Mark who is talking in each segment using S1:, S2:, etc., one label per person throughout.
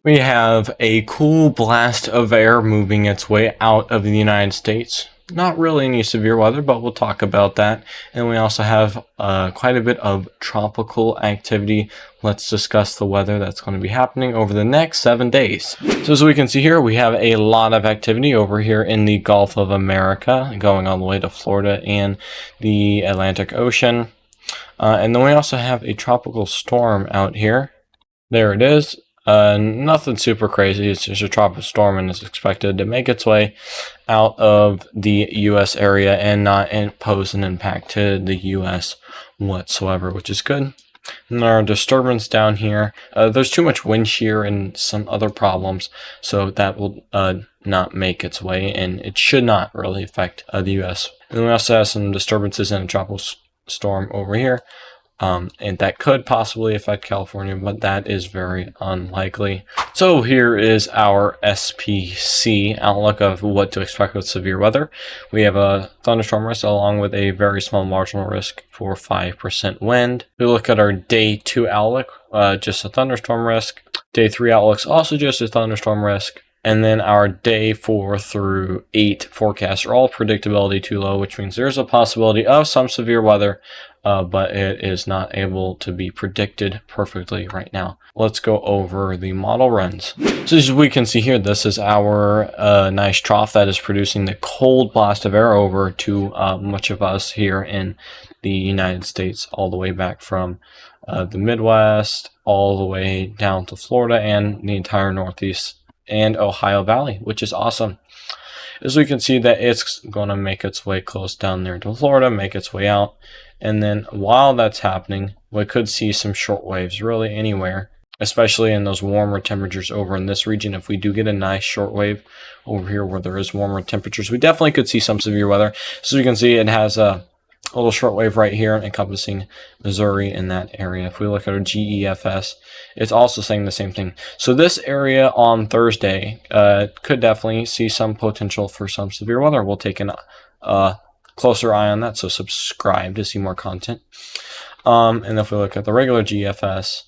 S1: We have a cool blast of air moving its way out of the United States. Not really any severe weather, but we'll talk about that. And we also have quite a bit of tropical activity. Let's discuss the weather that's going to be happening over the next 7 days. So as we can see here, we have a lot of activity over here in the Gulf of America, going all the way to Florida and the Atlantic Ocean. And then we also have a tropical storm out here. There it is. Nothing super crazy. It's just a tropical storm and it's expected to make its way out of the U.S. area and not pose an impact to the U.S. whatsoever, which is good. And our disturbance down here, there's too much wind shear and some other problems, so that will not make its way, and it should not really affect the U.S. And we also have some disturbances in a tropical storm over here. And that could possibly affect California, but that is very unlikely. So here is our SPC outlook of what to expect with severe weather. We have a thunderstorm risk along with a very small marginal risk for 5% wind. We look at our day 2 outlook, just a thunderstorm risk. Day 3 outlook's also just a thunderstorm risk. And then our day 4 through 8 forecasts are all predictability too low, which means there's a possibility of some severe weather, but it is not able to be predicted perfectly right now. Let's go over the model runs. So as we can see here, this is our nice trough that is producing the cold blast of air over to much of us here in the United States, all the way back from the Midwest, all the way down to Florida and the entire Northeast and Ohio Valley, which is awesome. As we can see that it's going to make its way close down there to Florida, make its way out. And then while that's happening, we could see some short waves really anywhere, especially in those warmer temperatures over in this region. If we do get a nice short wave over here where there is warmer temperatures, we definitely could see some severe weather. So you can see it has a little short wave right here encompassing Missouri in that area. If we look at our GEFS, it's also saying the same thing. So this area on Thursday could definitely see some potential for some severe weather. We'll take a closer eye on that, so subscribe to see more content. And if we look at the regular GFS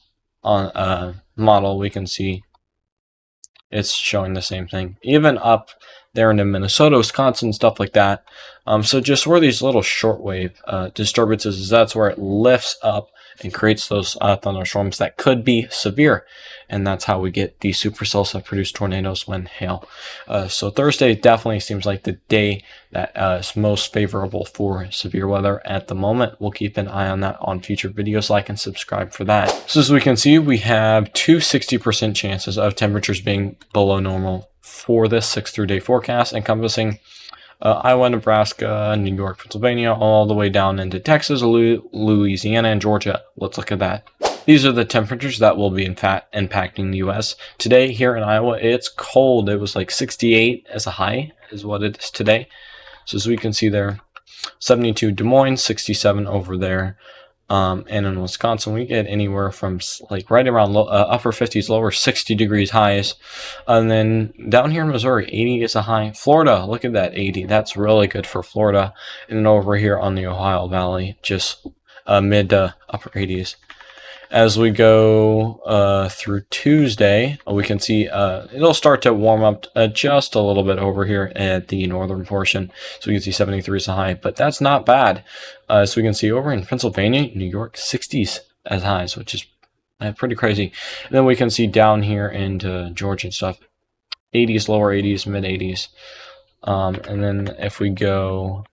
S1: on model, we can see it's showing the same thing, even up there into Minnesota, Wisconsin, stuff like that. So just where these little shortwave disturbances, that's where it lifts up and creates those thunderstorms that could be severe. And that's how we get the supercells that produce tornadoes, wind, hail. So Thursday definitely seems like the day that is most favorable for severe weather at the moment. We'll keep an eye on that on future videos. Like and subscribe for that. So as we can see, we have two 60% chances of temperatures being below normal for this 6-through day forecast, encompassing Iowa, Nebraska, New York, Pennsylvania, all the way down into Texas, Louisiana, and Georgia. Let's look at that. These are the temperatures that will be in fact impacting the U.S. Today here in Iowa, it's cold. It was like 68 as a high is what it is today. So as we can see there, 72 Des Moines, 67 over there. And in Wisconsin, we get anywhere from like right around upper 50s, lower 60 degrees highs. And then down here in Missouri, 80 is a high. Florida, look at that 80. That's really good for Florida. And then over here on the Ohio Valley, just mid to upper 80s. As we go through Tuesday, we can see it'll start to warm up just a little bit over here at the northern portion. So we can see 73 is a high, but that's not bad. So we can see over in Pennsylvania, New York, 60s as highs, which is pretty crazy. And then we can see down here into Georgia and stuff, 80s, lower 80s, mid 80s. And then if we go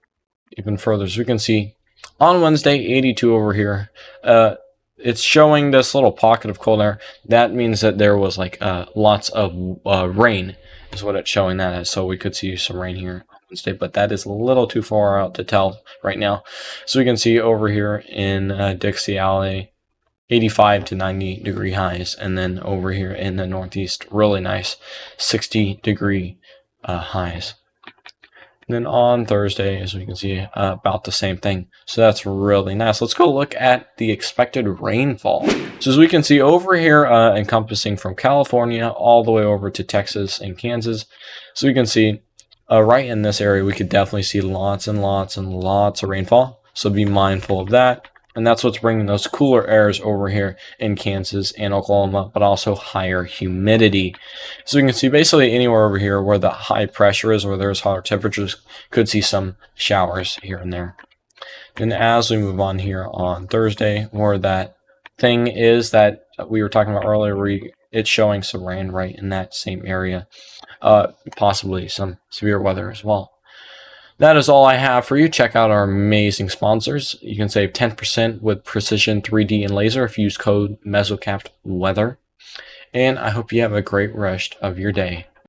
S1: even further, so we can see on Wednesday, 82 over here. It's showing this little pocket of cold air. That means that there was like lots of rain is what it's showing that as. So we could see some rain here on Wednesday, but that is a little too far out to tell right now. So we can see over here in Dixie Alley, 85 to 90 degree highs. And then over here in the Northeast, really nice 60 degree highs. And then on Thursday, as we can see, about the same thing. So that's really nice. Let's go look at the expected rainfall. So as we can see over here, encompassing from California all the way over to Texas and Kansas. So we can see right in this area, we could definitely see lots and lots and lots of rainfall. So be mindful of that. And that's what's bringing those cooler airs over here in Kansas and Oklahoma, but also higher humidity. So you can see basically anywhere over here where the high pressure is, where there's hotter temperatures, could see some showers here and there. And as we move on here on Thursday, where that thing is that we were talking about earlier, where it's showing some rain right in that same area, possibly some severe weather as well. That is all I have for you. Check out our amazing sponsors. You can save 10% with Precision 3D and Laser if you use code MesoCaptWeather. And I hope you have a great rest of your day.